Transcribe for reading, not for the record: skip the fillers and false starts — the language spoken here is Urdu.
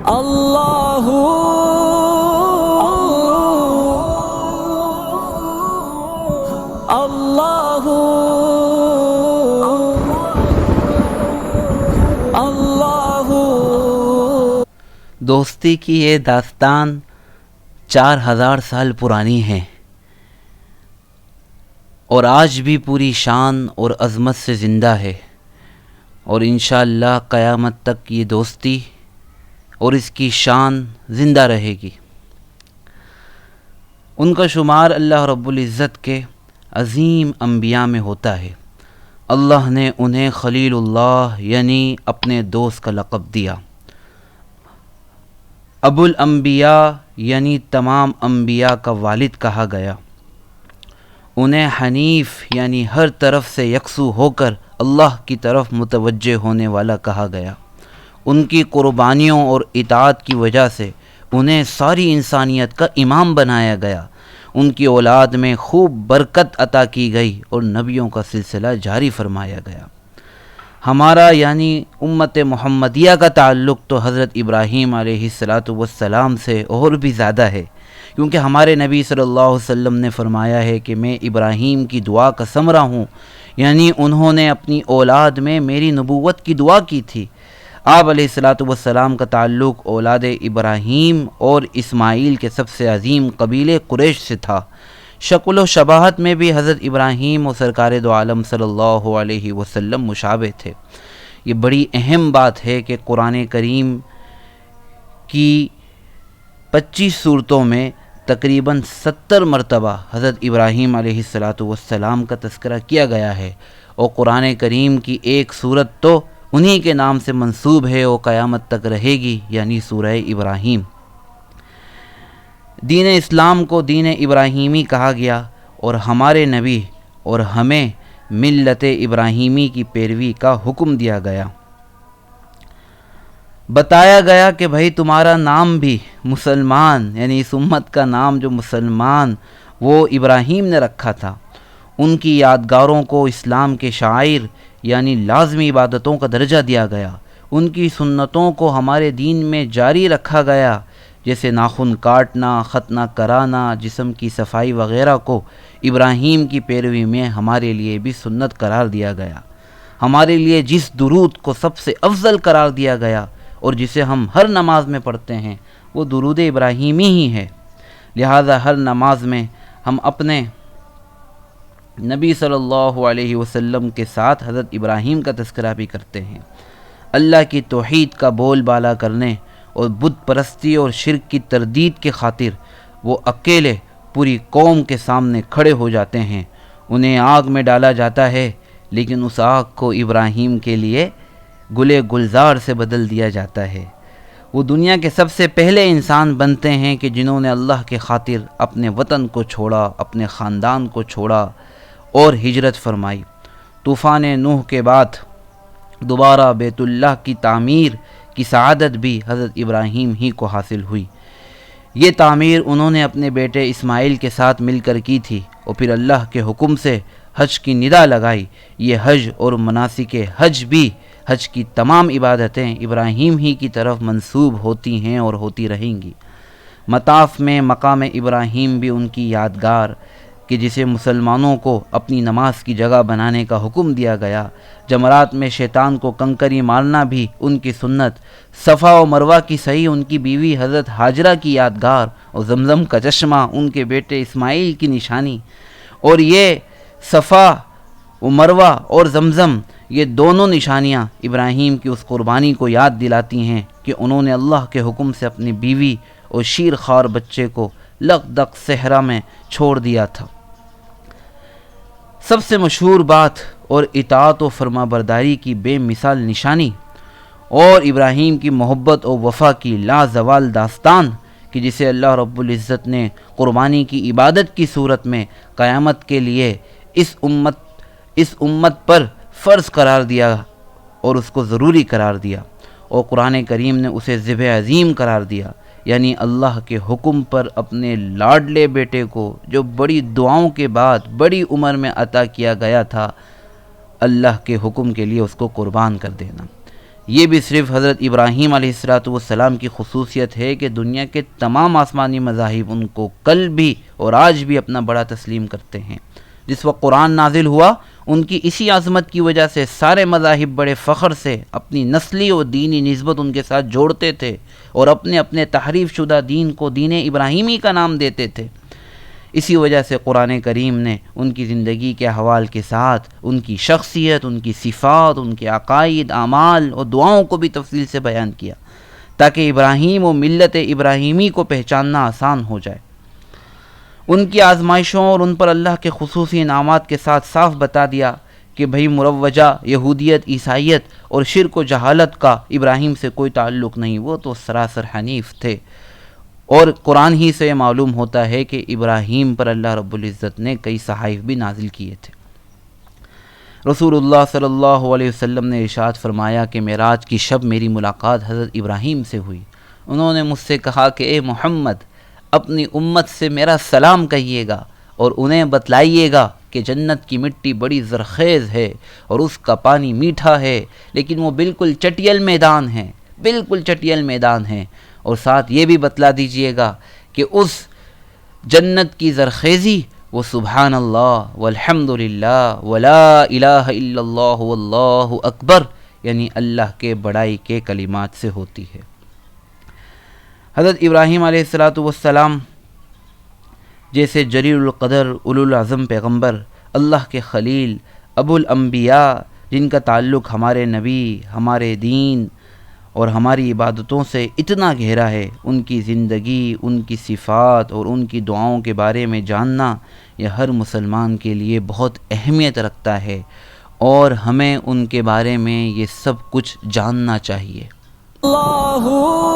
اللہ اللہ اللہ۔ دوستی کی یہ داستان 4000 سال پرانی ہے اور آج بھی پوری شان اور عظمت سے زندہ ہے، اور انشاءاللہ قیامت تک یہ دوستی اور اس کی شان زندہ رہے گی۔ ان کا شمار اللہ رب العزت کے عظیم انبیاء میں ہوتا ہے۔ اللہ نے انہیں خلیل اللہ یعنی اپنے دوست کا لقب دیا۔ ابو الانبیاء یعنی تمام انبیاء کا والد کہا گیا۔ انہیں حنیف یعنی ہر طرف سے یکسو ہو کر اللہ کی طرف متوجہ ہونے والا کہا گیا۔ ان کی قربانیوں اور اطاعت کی وجہ سے انہیں ساری انسانیت کا امام بنایا گیا۔ ان کی اولاد میں خوب برکت عطا کی گئی اور نبیوں کا سلسلہ جاری فرمایا گیا۔ ہمارا یعنی امت محمدیہ کا تعلق تو حضرت ابراہیم علیہ السلام سے اور بھی زیادہ ہے، کیونکہ ہمارے نبی صلی اللہ علیہ وسلم نے فرمایا ہے کہ میں ابراہیم کی دعا کا ثمرہ ہوں، یعنی انہوں نے اپنی اولاد میں میری نبوت کی دعا کی تھی۔ آپ علیہ السلام کا تعلق اولاد ابراہیم اور اسماعیل کے سب سے عظیم قبیلے قریش سے تھا۔ شکل و شباہت میں بھی حضرت ابراہیم اور سرکار دو عالم صلی اللہ علیہ وسلم مشابہ تھے۔ یہ بڑی اہم بات ہے کہ قرآن کریم کی 25 صورتوں میں تقریباً 70 مرتبہ حضرت ابراہیم علیہ السلام کا تذکرہ کیا گیا ہے، اور قرآن کریم کی ایک صورت تو انہی کے نام سے منسوب ہے اور قیامت تک رہے گی، یعنی سورہ ابراہیم۔ دین اسلام کو دین ابراہیمی کہا گیا، اور ہمارے نبی اور ہمیں ملت ابراہیمی کی پیروی کا حکم دیا گیا۔ بتایا گیا کہ بھائی تمہارا نام بھی مسلمان، یعنی اس امت کا نام جو مسلمان وہ ابراہیم نے رکھا تھا۔ ان کی یادگاروں کو اسلام کے شعائر یعنی لازمی عبادتوں کا درجہ دیا گیا۔ ان کی سنتوں کو ہمارے دین میں جاری رکھا گیا، جیسے ناخن کاٹنا، ختنہ کرانا، جسم کی صفائی وغیرہ کو ابراہیم کی پیروی میں ہمارے لیے بھی سنت قرار دیا گیا۔ ہمارے لیے جس درود کو سب سے افضل قرار دیا گیا اور جسے ہم ہر نماز میں پڑھتے ہیں وہ درود ابراہیمی ہی ہے۔ لہذا ہر نماز میں ہم اپنے نبی صلی اللہ علیہ وسلم کے ساتھ حضرت ابراہیم کا تذکرہ بھی کرتے ہیں۔ اللہ کی توحید کا بول بالا کرنے اور بت پرستی اور شرک کی تردید کے خاطر وہ اکیلے پوری قوم کے سامنے کھڑے ہو جاتے ہیں۔ انہیں آگ میں ڈالا جاتا ہے، لیکن اس آگ کو ابراہیم کے لیے گلے گلزار سے بدل دیا جاتا ہے۔ وہ دنیا کے سب سے پہلے انسان بنتے ہیں کہ جنہوں نے اللہ کے خاطر اپنے وطن کو چھوڑا، اپنے خاندان کو چھوڑا اور ہجرت فرمائی۔ طوفان نوح کے بعد دوبارہ بیت اللہ کی تعمیر کی سعادت بھی حضرت ابراہیم ہی کو حاصل ہوئی۔ یہ تعمیر انہوں نے اپنے بیٹے اسماعیل کے ساتھ مل کر کی تھی، اور پھر اللہ کے حکم سے حج کی ندا لگائی۔ یہ حج اور مناسک حج بھی، حج کی تمام عبادتیں ابراہیم ہی کی طرف منسوب ہوتی ہیں اور ہوتی رہیں گی۔ مطاف میں مقام ابراہیم بھی ان کی یادگار کہ جسے مسلمانوں کو اپنی نماز کی جگہ بنانے کا حکم دیا گیا۔ جمرات میں شیطان کو کنکری مارنا بھی ان کی سنت، صفا و مروہ کی سعی ان کی بیوی حضرت ہاجرہ کی یادگار، اور زمزم کا چشمہ ان کے بیٹے اسماعیل کی نشانی۔ اور یہ صفا و مروہ اور زمزم، یہ دونوں نشانیاں ابراہیم کی اس قربانی کو یاد دلاتی ہیں کہ انہوں نے اللہ کے حکم سے اپنی بیوی اور شیر خوار بچے کو لغدق صحرا میں چھوڑ دیا تھا۔ سب سے مشہور بات اور اطاعت و فرما برداری کی بے مثال نشانی اور ابراہیم کی محبت و وفا کی لازوال داستان کہ جسے اللہ رب العزت نے قربانی کی عبادت کی صورت میں قیامت کے لیے اس امت پر فرض قرار دیا اور اس کو ضروری قرار دیا، اور قرآن کریم نے اسے ذبح عظیم قرار دیا، یعنی اللہ کے حکم پر اپنے لاڈلے بیٹے کو جو بڑی دعاؤں کے بعد بڑی عمر میں عطا کیا گیا تھا، اللہ کے حکم کے لیے اس کو قربان کر دینا۔ یہ بھی صرف حضرت ابراہیم علیہ السلام کی خصوصیت ہے کہ دنیا کے تمام آسمانی مذاہب ان کو کل بھی اور آج بھی اپنا بڑا تسلیم کرتے ہیں۔ جس وقت قرآن نازل ہوا، ان کی اسی عظمت کی وجہ سے سارے مذاہب بڑے فخر سے اپنی نسلی اور دینی نسبت ان کے ساتھ جوڑتے تھے اور اپنے اپنے تحریف شدہ دین کو دین ابراہیمی کا نام دیتے تھے۔ اسی وجہ سے قرآن کریم نے ان کی زندگی کے احوال کے ساتھ ان کی شخصیت، ان کی صفات، ان کے عقائد، اعمال اور دعاؤں کو بھی تفصیل سے بیان کیا تاکہ ابراہیم و ملت ابراہیمی کو پہچاننا آسان ہو جائے۔ ان کی آزمائشوں اور ان پر اللہ کے خصوصی انعامات کے ساتھ صاف بتا دیا کہ بھئی مروجہ یہودیت، عیسائیت اور شرک و جہالت کا ابراہیم سے کوئی تعلق نہیں، وہ تو سراسر حنیف تھے۔ اور قرآن ہی سے معلوم ہوتا ہے کہ ابراہیم پر اللہ رب العزت نے کئی صحائف بھی نازل کیے تھے۔ رسول اللہ صلی اللہ علیہ وسلم نے ارشاد فرمایا کہ معراج کی شب میری ملاقات حضرت ابراہیم سے ہوئی۔ انہوں نے مجھ سے کہا کہ اے محمد، اپنی امت سے میرا سلام کہیے گا اور انہیں بتلائیے گا کہ جنت کی مٹی بڑی زرخیز ہے اور اس کا پانی میٹھا ہے، لیکن وہ بالکل چٹیل میدان ہے، بالکل چٹیل میدان ہے۔ اور ساتھ یہ بھی بتلا دیجئے گا کہ اس جنت کی زرخیزی وہ سبحان اللہ والحمد للہ ولا الہ الا اللہ واللہ اکبر، یعنی اللہ کے بڑائی کے کلمات سے ہوتی ہے۔ حضرت ابراہیم علیہ السلام جیسے جلیل القدر اولو العظم پیغمبر، اللہ کے خلیل، ابو الانبیاء، جن کا تعلق ہمارے نبی، ہمارے دین اور ہماری عبادتوں سے اتنا گہرا ہے، ان کی زندگی، ان کی صفات اور ان کی دعاؤں کے بارے میں جاننا یہ ہر مسلمان کے لیے بہت اہمیت رکھتا ہے، اور ہمیں ان کے بارے میں یہ سب کچھ جاننا چاہیے۔ اللہ